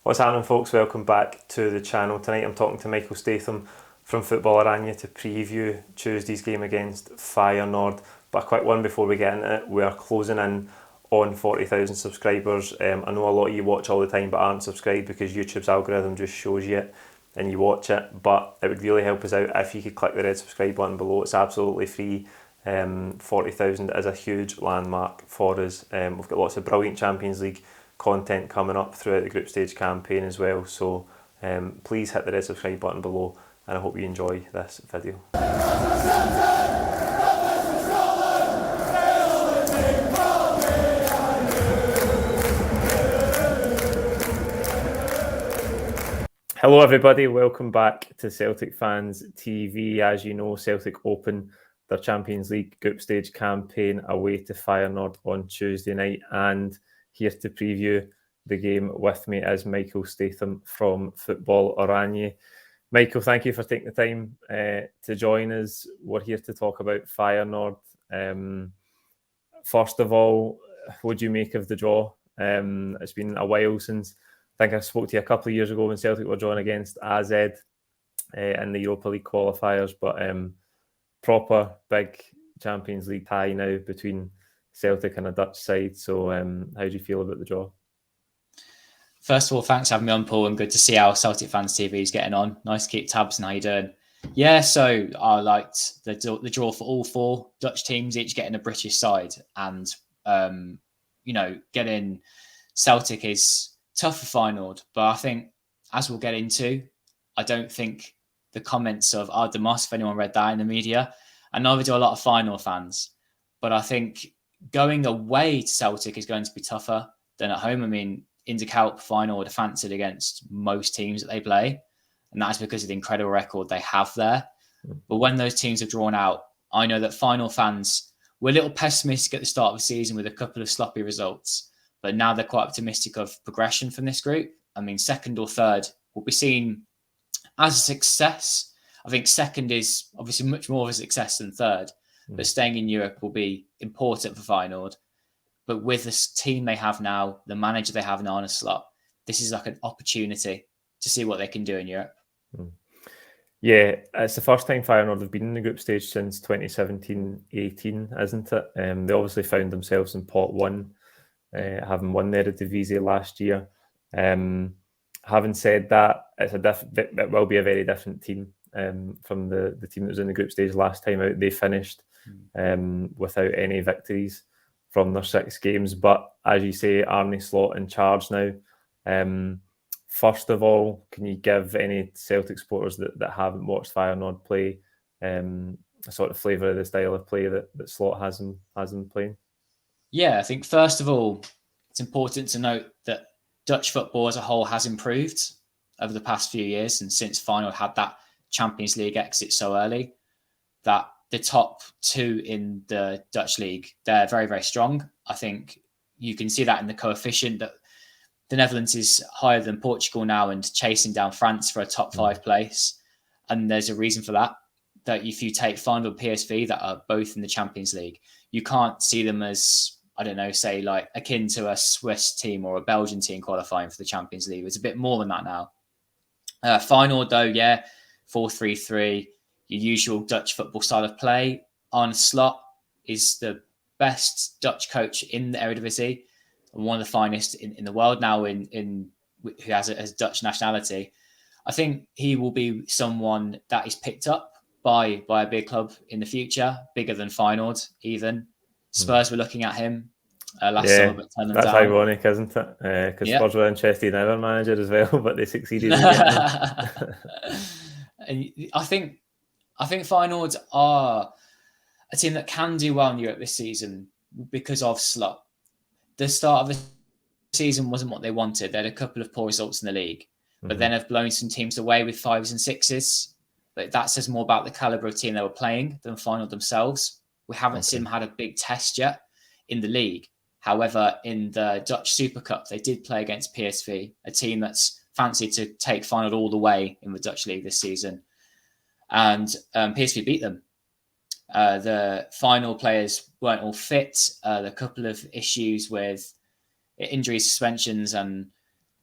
What's happening, folks? Welcome back to the channel. Tonight I'm talking to Michael Statham from Football Oranje to preview Tuesday's game against Feyenoord. But a quick one before we get into it. We are closing in on 40,000 subscribers. I know a lot of you watch all the time but aren't subscribed because YouTube's algorithm just shows you it and you watch it. But it would really help us out if you could click the red subscribe button below. It's absolutely free. 40,000 is a huge landmark for us. We've got lots of brilliant Champions League content coming up throughout the group stage campaign as well, so please hit the red subscribe button below and I hope you enjoy this video. Hello everybody, welcome back to Celtic Fans TV. As you know, Celtic open their Champions League group stage campaign away to Feyenoord on Tuesday night, and here to preview the game with me is Michael Statham from Football Oranje. Michael, thank you for taking the time to join us. We're here to talk about Feyenoord. First of all, what do you make of the draw? It's been a while since, I think I spoke to you a couple of years ago when Celtic were drawing against AZ in the Europa League qualifiers, but proper big Champions League tie now between Celtic and a Dutch side. So how do you feel about the draw? First of all, thanks for having me on, Paul, and good to see how Celtic Fans TV is getting on. Nice to keep tabs, and how you doing? Yeah, so I liked the draw for all four Dutch teams, each getting a British side. And, getting Celtic is tough for Feyenoord. But I think, as we'll get into, I don't think the comments of Ardemos, if anyone read that in the media, and neither do a lot of Feyenoord fans. But I think going away to Celtic is going to be tougher than at home. I mean, in the Kuip, Feyenoord are fancied against most teams that they play, and that's because of the incredible record they have there. But when those teams have drawn out, I know that Feyenoord fans were a little pessimistic at the start of the season with a couple of sloppy results, but now they're quite optimistic of progression from this group. I mean, second or third will be seen as a success. I think second is obviously much more of a success than third, but staying in Europe will be important for Feyenoord. But with this team they have now, the manager they have now in a slot, this is like an opportunity to see what they can do in Europe. Yeah, it's the first time Feyenoord have been in the group stage since 2017-18, isn't it? They obviously found themselves in pot one, having won the Eredivisie last year. Having said that, it will be a very different team from the team that was in the group stage last time out. They finished without any victories from their 6 games. But as you say, Arne Slot in charge now. First of all, can you give any Celtic supporters that haven't watched Feyenoord play a sort of flavour of the style of play that Slot has them playing? Yeah, I think first of all, it's important to note that Dutch football as a whole has improved over the past few years, and since Feyenoord had that Champions League exit so early, that the top 2 in the Dutch league, they're very, very strong. I think you can see that in the coefficient that the Netherlands is higher than Portugal now and chasing down France for a top 5 place. And there's a reason for that, that if you take Feyenoord and PSV that are both in the Champions League, you can't see them as, I don't know, say like akin to a Swiss team or a Belgian team qualifying for the Champions League. It's a bit more than that now. Feyenoord though, yeah, 4-3-3, your usual Dutch football style of play. Arne Slot is the best Dutch coach in the Eredivisie and one of the finest in the world now who has a Dutch nationality. I think he will be someone that is picked up by a big club in the future, bigger than Feyenoord even. Spurs were looking at him last summer, but turned them that's down. ironic, isn't it? Because Spurs were interested in our manager as well, but they succeeded in getting him. And I think Feyenoord are a team that can do well in Europe this season because of Slot. The start of the season wasn't what they wanted. They had a couple of poor results in the league, but then have blown some teams away with 5s and 6s. But that says more about the calibre of team they were playing than Feyenoord themselves. We haven't seen them had a big test yet in the league. However, in the Dutch Super Cup, they did play against PSV, a team that's fancied to take Feyenoord all the way in the Dutch league this season. And PSV beat them. The final players weren't all fit. A couple of issues with injuries, suspensions, and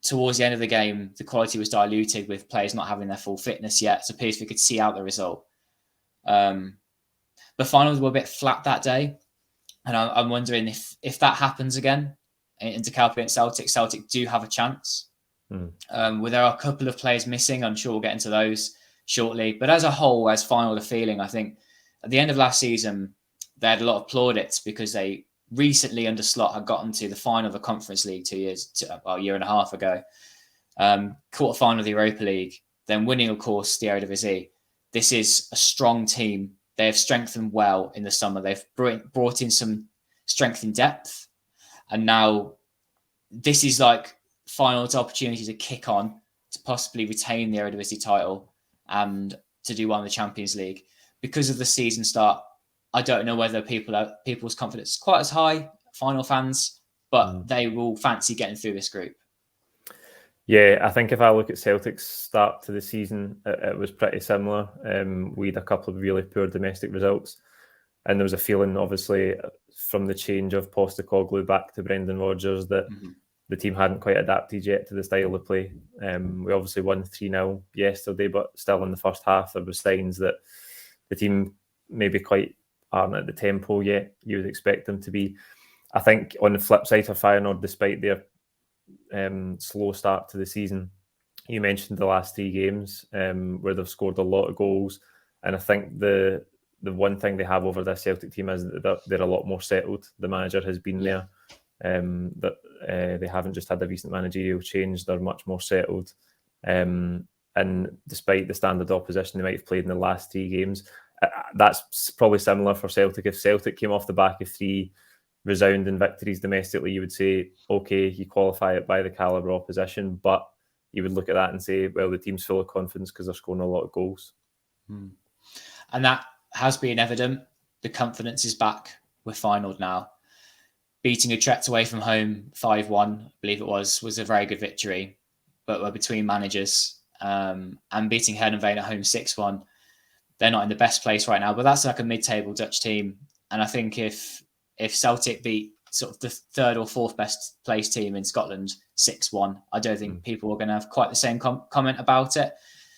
towards the end of the game, the quality was diluted with players not having their full fitness yet. So PSV could see out the result. The finals were a bit flat that day. And I'm wondering if that happens again in De Kuip against Celtic. Celtic do have a chance. Where there are a couple of players missing. I'm sure we'll get into those shortly. But as a whole, as Feyenoord are feeling, I think at the end of last season, they had a lot of plaudits because they recently under Slot had gotten to the final of the Conference League a year and a half ago. Quarter final of the Europa League, then winning, of course, the Eredivisie. This is a strong team. They have strengthened well in the summer. They've brought in some strength in depth. And now this is like Feyenoord's opportunity to kick on, to possibly retain the Eredivisie title and to do well in the Champions League. Because of the season start, I don't know whether people's confidence is quite as high, Feyenoord fans, but they will fancy getting through this group. Yeah, I think if I look at Celtic's start to the season, it was pretty similar. We had a couple of really poor domestic results, and there was a feeling, obviously, from the change of Postecoglou back to Brendan Rodgers that the team hadn't quite adapted yet to the style of play. We obviously won 3-0 yesterday, but still in the first half, there were signs that the team maybe quite aren't at the tempo yet you would expect them to be. I think on the flip side for Feyenoord, despite their slow start to the season, you mentioned the last 3 games where they've scored a lot of goals, and I think the one thing they have over this Celtic team is that they're a lot more settled. The manager has been there. That they haven't just had a recent managerial change, they're much more settled, and despite the standard opposition they might have played in the last 3 games, that's probably similar for Celtic. If Celtic came off the back of 3 resounding victories domestically, you would say, okay, you qualify it by the calibre opposition, but you would look at that and say, well, the team's full of confidence because they're scoring a lot of goals. And that has been evident. The confidence is back with Feyenoord now. Beating Utrecht away from home 5-1, I believe it was a very good victory, but we're between managers. And beating Heerenveen at home 6-1, they're not in the best place right now, but that's like a mid-table Dutch team. And I think if Celtic beat sort of the 3rd or 4th best placed team in Scotland 6-1, I don't think people are going to have quite the same comment about it.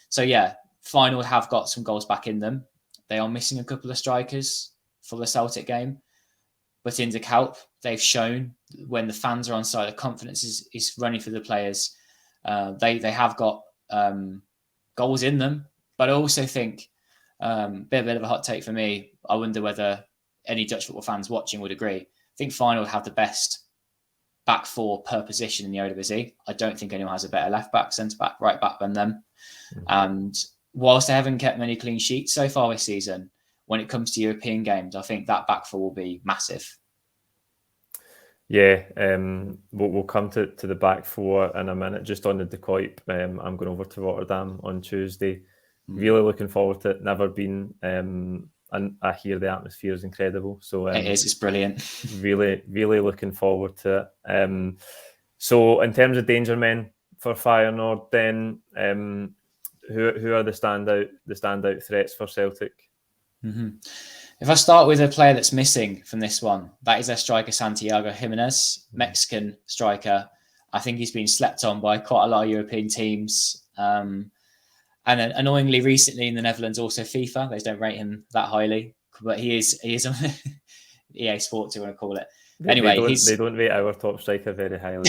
So yeah, Feyenoord have got some goals back in them. They are missing a couple of strikers for the Celtic game. But in De Kuip, they've shown when the fans are on side, the confidence is running for the players. They have got goals in them. But I also think, a bit of a hot take for me, I wonder whether any Dutch football fans watching would agree. I think Feyenoord have the best back 4 per position in the Eredivisie. I don't think anyone has a better left back, centre back, right back than them. And whilst they haven't kept many clean sheets so far this season, when it comes to European games, I think that back 4 will be massive. Yeah, we'll come to the back 4 in a minute. Just on the De Kuip, I'm going over to Rotterdam on Tuesday. Really looking forward to it. Never been, and I hear the atmosphere is incredible. So it is. It's brilliant. Really, really looking forward to it. So in terms of danger men for Feyenoord, then who are the standout threats for Celtic? If I start with a player that's missing from this one, that is their striker Santiago Jimenez, Mexican striker. I think he's been slept on by quite a lot of European teams. And annoyingly, recently in the Netherlands, also FIFA. They don't rate him that highly, but he is on EA Sports, you want to call it. Anyway, they don't rate our top striker very highly.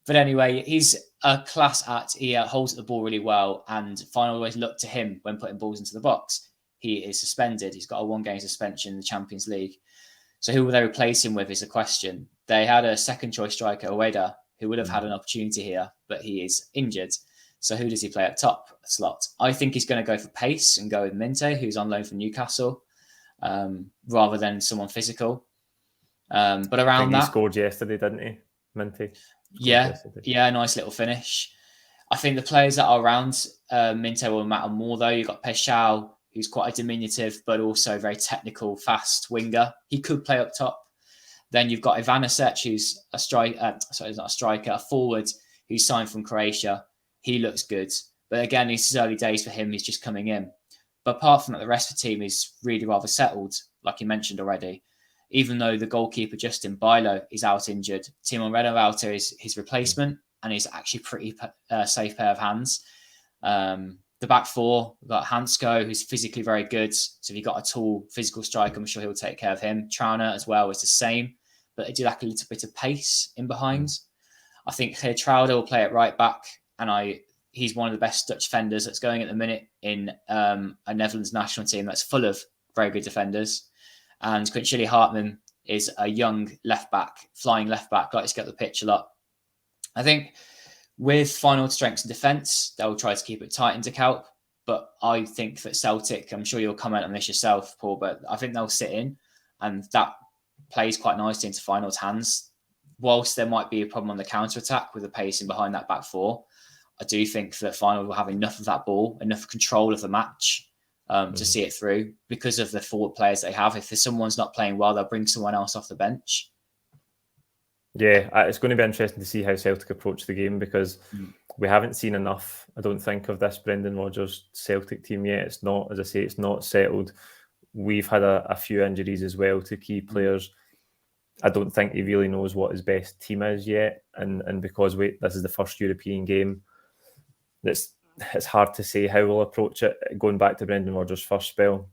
But anyway, he's a class act. He holds the ball really well, and Feyenoord always look to him when putting balls into the box. He is suspended. He's got a 1-game suspension in the Champions League. So who will they replace him with is a question. They had a second-choice striker, Ueda, who would have had an opportunity here, but he is injured. So who does he play at top slot? I think he's going to go for pace and go with Minte, who's on loan from Newcastle, rather than someone physical. But around that... He scored yesterday, didn't he, Minte? Yeah, nice little finish. I think the players that are around Minte will matter more, though. You've got Peshao, who's quite a diminutive, but also very technical, fast winger. He could play up top. Then you've got Ivanisevic, who's a a forward who's signed from Croatia. He looks good. But again, it's early days for him. He's just coming in. But apart from that, the rest of the team is really rather settled, like you mentioned already. even though the goalkeeper, Justin Bilo, is out injured, Timon Renovauter is his replacement, and he's actually pretty safe pair of hands. The back four, we've got Hansko, who's physically very good. So if you've got a tall physical striker, I'm sure he'll take care of him. Trauner as well is the same, but they do lack a little bit of pace in behind. I think Geertruida will play at right back, and he's one of the best Dutch defenders that's going at the minute in a Netherlands national team that's full of very good defenders. And Quinchili Hartman is a young left back, flying left back, likes to get the pitch a lot. I think with Feyenoord's strengths in defence, they'll try to keep it tight into Kuip. But I think that Celtic, I'm sure you'll comment on this yourself, Paul, but I think they'll sit in, and that plays quite nicely into Feyenoord's hands. Whilst there might be a problem on the counter-attack with the pacing behind that back four, I do think that Feyenoord will have enough of that ball, enough control of the match to see it through because of the forward players they have. If someone's not playing well, they'll bring someone else off the bench. Yeah, it's going to be interesting to see how Celtic approach the game because we haven't seen enough, I don't think, of this Brendan Rodgers Celtic team yet. It's not, as I say, it's not settled. We've had a few injuries as well to key players. I don't think he really knows what his best team is yet. And because this is the first European game, it's hard to say how we'll approach it. Going back to Brendan Rodgers' first spell,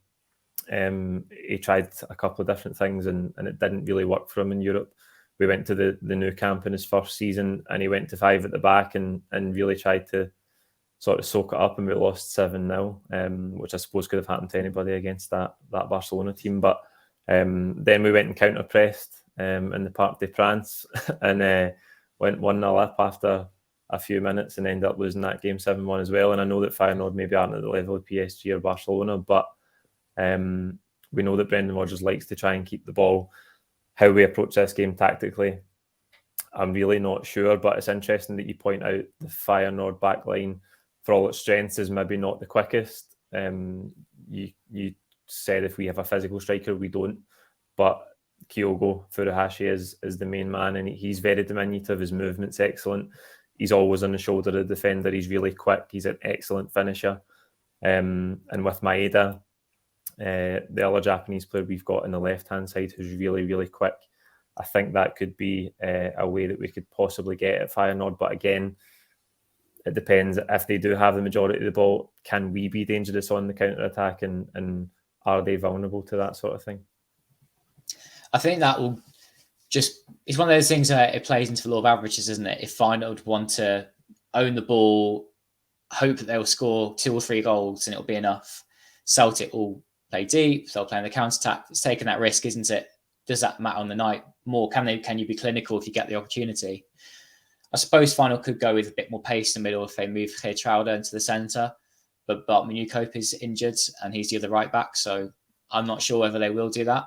he tried a couple of different things and it didn't really work for him in Europe. We went to the new camp in his first season and he went to 5 at the back and really tried to sort of soak it up, and we lost 7-0, which I suppose could have happened to anybody against that Barcelona team. But then we went and counter-pressed in the Parc des Princes and went 1-0 up after a few minutes and ended up losing that game 7-1 as well. And I know that Feyenoord maybe aren't at the level of PSG or Barcelona, but we know that Brendan Rodgers likes to try and keep the ball. How we approach this game tactically, I'm really not sure, but it's interesting that you point out the Feyenoord back line, for all its strengths, is maybe not the quickest. You said if we have a physical striker, we don't, but Kyogo Furuhashi is the main man, and he's very diminutive. His movement's excellent. He's always on the shoulder of the defender. He's really quick. He's an excellent finisher. And with Maeda, the other Japanese player we've got on the left-hand side who's really, really quick, I think that could be a way that we could possibly get at Feyenoord. But again, it depends. If they do have the majority of the ball, can we be dangerous on the counter-attack, and are they vulnerable to that sort of thing? I think that will it's one of those things that it plays into the law of averages, isn't it? If Feyenoord want to own the ball, hope that they'll score 2 or 3 goals and it'll be enough. Celtic will play deep, they'll play in the counter-attack. It's taking that risk, isn't it? Does that matter on the night more? Can you be clinical if you get the opportunity? I suppose Feyenoord could go with a bit more pace in the middle if they move Geertruida into the centre, but Bartman Kuip is injured and he's the other right back, so I'm not sure whether they will do that.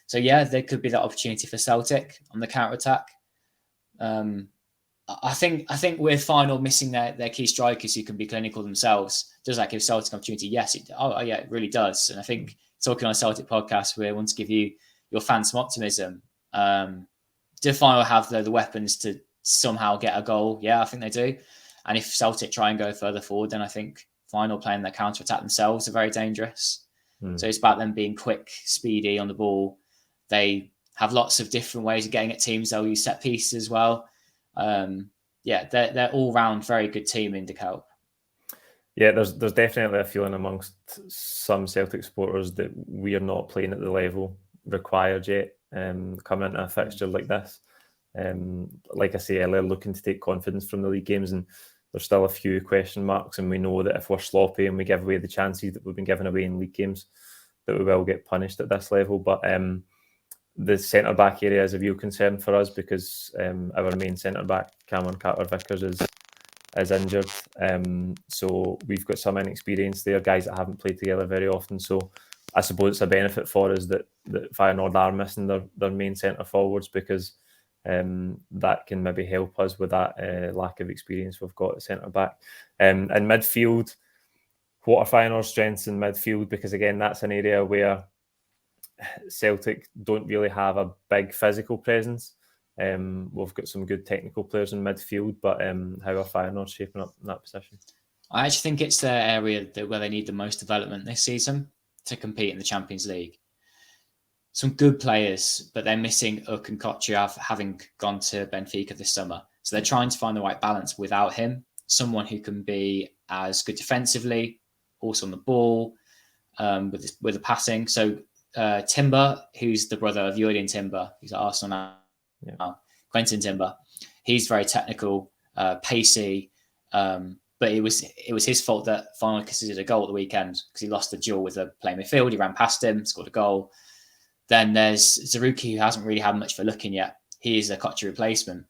So yeah, there could be that opportunity for Celtic on the counter-attack. I think with Feyenoord missing their key strikers who can be clinical themselves, does that give Celtic an opportunity? Yes, it really does. And I think talking on a Celtic podcast, we want to give you your fans some optimism. Do Feyenoord have the weapons to somehow get a goal? Yeah, I think they do. And if Celtic try and go further forward, then I think Feyenoord playing their counter-attack themselves are very dangerous. So it's about them being quick, speedy on the ball. They have lots of different ways of getting at teams. They'll use set pieces as well. They're all round very good team in the Kuip. Yeah, there's definitely a feeling amongst some Celtic supporters that we are not playing at the level required yet. Come into a fixture like this, like I say earlier, looking to take confidence from the league games, and there's still a few question marks. And we know that if we're sloppy and we give away the chances that we've been giving away in league games, that we will get punished at this level. But the centre-back area is a real concern for us because our main centre-back, Cameron Carter-Vickers, is injured. So we've got some inexperience there, guys that haven't played together very often. So I suppose it's a benefit for us that Feyenoord are missing their main centre-forwards, because that can maybe help us with that lack of experience we've got at centre-back. In midfield, what are Feyenoord's strengths in midfield? Because again, that's an area where Celtic don't really have a big physical presence. We've got some good technical players in midfield, but how are Feyenoord shaping up in that position? I actually think it's the area where they need the most development this season to compete in the Champions League. some good players, but they're missing Uk and Kotriav, having gone to Benfica this summer. So they're trying to find the right balance without him. Someone who can be as good defensively, also on the ball, with the passing. So Timber, who's the brother of Julian Timber, who's at Arsenal now, Quentin Timber, he's very technical, pacey, but it was his fault that Feyenoord conceded a goal at the weekend because he lost the duel with a player midfield. He ran past him, scored a goal. Then there's Zaruki, who hasn't really had much for looking yet. He is a Kochi replacement.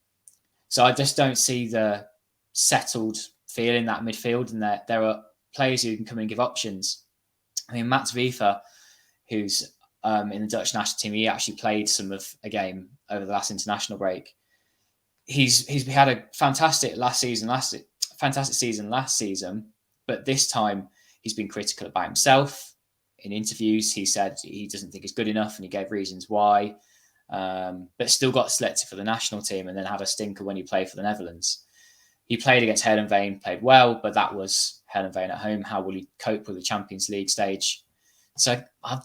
So I just don't see the settled feel in that midfield, and there are players who can come in and give options. I mean, Matt Vifa, who's in the Dutch national team, he actually played some of a game over the last international break. He's had a fantastic season last season, but this time he's been critical about himself. In interviews, he said he doesn't think he's good enough, and he gave reasons why. But still got selected for the national team, and then had a stinker when he played for the Netherlands. He played against Heerenveen, played well, but that was Heerenveen at home. How will he cope with the Champions League stage? So I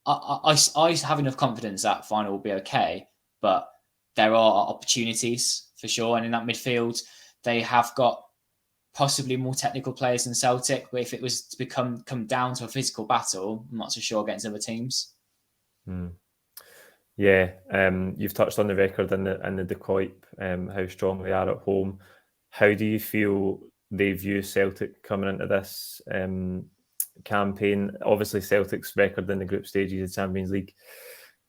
have enough confidence that Feyenoord will be okay, but there are opportunities for sure. And in that midfield, they have got possibly more technical players than Celtic, but if it was to come down to a physical battle, I'm not so sure against other teams. Yeah, you've touched on the record in the Kuip, how strong they are at home. How do you feel they view Celtic coming into this campaign? Obviously, Celtic's record in the group stages of the Champions League,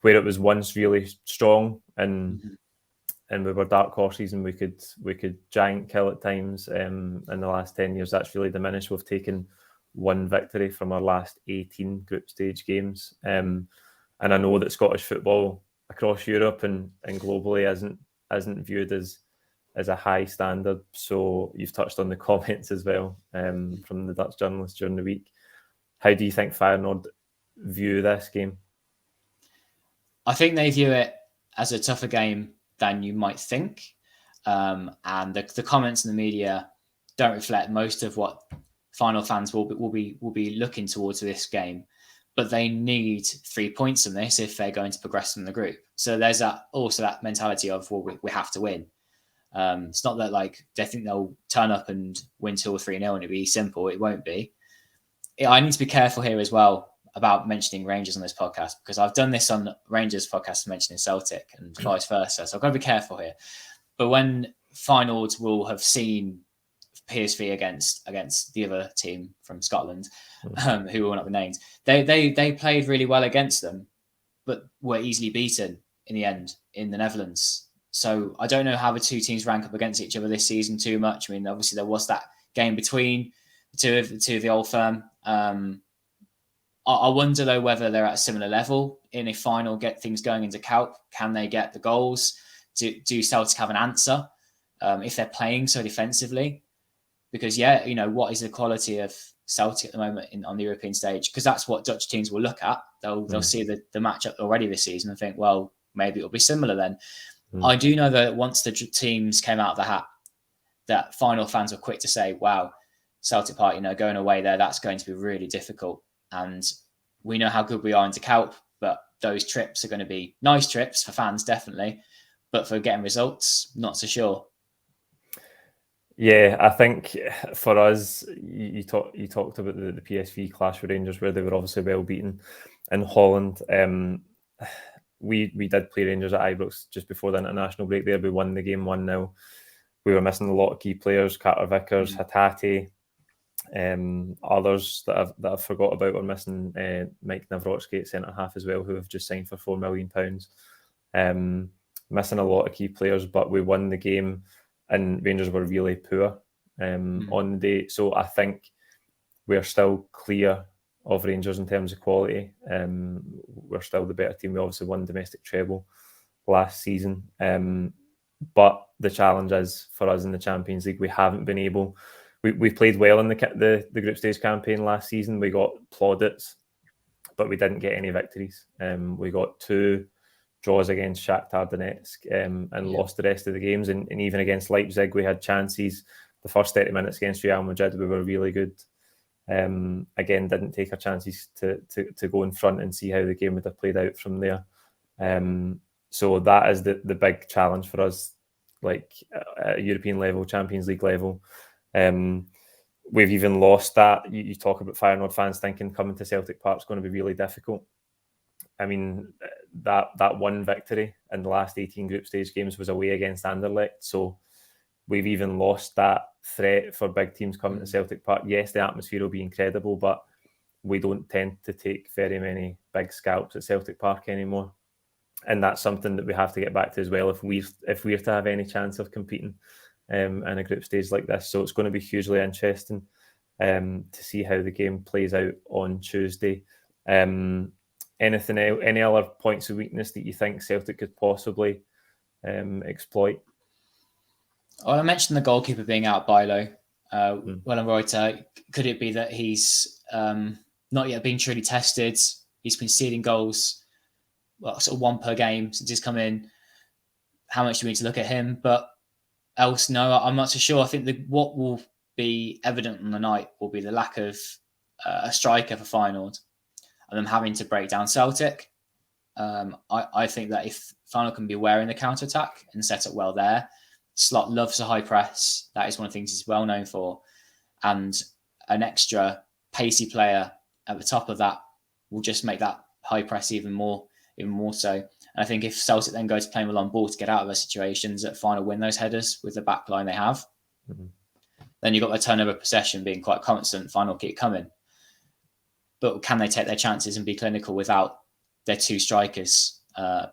where it was once really strong, and we were dark horses, and we could giant kill at times. In the last 10 years, that's really diminished. We've taken one victory from our last 18 group stage games. And I know that Scottish football across Europe and globally isn't viewed as a high standard. So you've touched on the comments as well from the Dutch journalists during the week. How do you think Feyenoord view this game? I think they view it as a tougher game than you might think. And the comments in the media don't reflect most of what Feyenoord fans will be looking towards this game. But they need 3 points in this if they're going to progress in the group. So there's that mentality of, well, we have to win. It's not that like they think they'll turn up and win 2 or 3-0 and it'll be simple. It won't be. I need to be careful here as well about mentioning Rangers on this podcast, because I've done this on Rangers podcast mentioning Celtic and vice versa. So I've got to be careful here. But when Feyenoord will have seen PSV against the other team from Scotland, who will not be named, they played really well against them, but were easily beaten in the end in the Netherlands. So I don't know how the two teams rank up against each other this season too much. I mean, obviously there was that game between the two of the old firm. I wonder though whether they're at a similar level in a final. Get things going into Kuip. Can they get the goals? Do Celtic have an answer if they're playing so defensively? Because what is the quality of Celtic at the moment on the European stage? Because that's what Dutch teams will look at. They'll see the matchup already this season and think, well, maybe it'll be similar then. I do know that once the teams came out of the hat, that Feyenoord fans were quick to say, wow, Celtic Park, going away there, that's going to be really difficult. And we know how good we are into Kuip, but those trips are going to be nice trips for fans, definitely. But for getting results, not so sure. Yeah, I think for us, you talked about the PSV clash with Rangers, where they were obviously well beaten in Holland. We did play Rangers at Ibrox just before the international break there. We won the game 1-0. We were missing a lot of key players, Carter Vickers, Hatate, others that I've forgot about. We're missing Mike Nawrocki at centre-half as well, who have just signed for £4 million. Missing a lot of key players, but we won the game. And Rangers were really poor on the day. So I think we're still clear of Rangers in terms of quality. We're still the better team. We obviously won domestic treble last season. But the challenge is for us in the Champions League, we haven't been able... We played well in the group stage campaign last season. We got plaudits, but we didn't get any victories. We got 2 draws against Shakhtar Donetsk and lost the rest of the games. And even against Leipzig, we had chances. The first 30 minutes against Real Madrid, we were really good. Again, didn't take our chances to go in front and see how the game would have played out from there. So that is the big challenge for us, like at a European level, Champions League level. We've even lost that. You talk about Feyenoord fans thinking coming to Celtic Park is going to be really difficult. I mean, that one victory in the last 18 group stage games was away against Anderlecht. So we've even lost that threat for big teams coming to Celtic Park. Yes, the atmosphere will be incredible, but we don't tend to take very many big scalps at Celtic Park anymore. And that's something that we have to get back to as well if we're to have any chance of competing in a group stage like this. So it's going to be hugely interesting to see how the game plays out on Tuesday. Anything else, any other points of weakness that you think Celtic could possibly exploit? Well, I mentioned the goalkeeper being out by low. Reuter, could it be that he's not yet been truly tested? He's conceding goals, sort of one per game since he's come in. How much do we need to look at him? But else, no, I'm not so sure. I think what will be evident on the night will be the lack of a striker for Feyenoord and them having to break down Celtic. I think that if Feyenoord can be aware in the counter-attack and set up well there, Slot loves a high press. That is one of the things he's well known for. And an extra pacey player at the top of that will just make that high press even more so. And I think if Celtic then go to playing with long ball to get out of those situations, that Feyenoord win those headers with the back line they have, then you've got the turnover possession being quite constant. Feyenoord keep coming. But can they take their chances and be clinical without their two strikers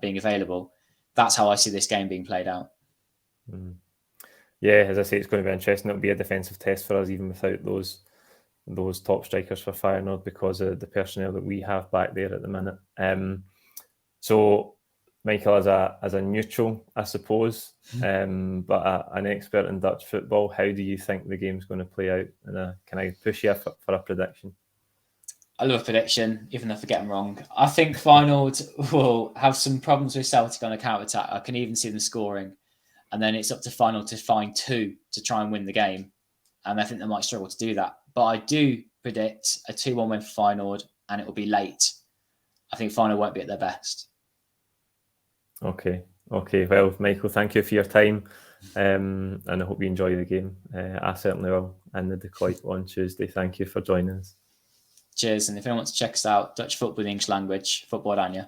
being available? That's how I see this game being played out. Yeah, as I say, it's going to be interesting. It'll be a defensive test for us, even without those top strikers for Feyenoord, because of the personnel that we have back there at the minute. So, Michael, as a neutral, I suppose, but an expert in Dutch football, how do you think the game's going to play out? And can I push you for a prediction? I love a prediction, even if I get them wrong. I think Feyenoord will have some problems with Celtic on a counter-attack. I can even see them scoring. And then it's up to Feyenoord to find two to try and win the game. And I think they might struggle to do that. But I do predict a 2-1 win for Feyenoord, and it will be late. I think Feyenoord won't be at their best. Okay. Well, Michael, thank you for your time. And I hope you enjoy the game. I certainly will. And the Kuip on Tuesday. Thank you for joining us. Cheers. And if anyone wants to check us out, Dutch football in the English language, Football Oranje.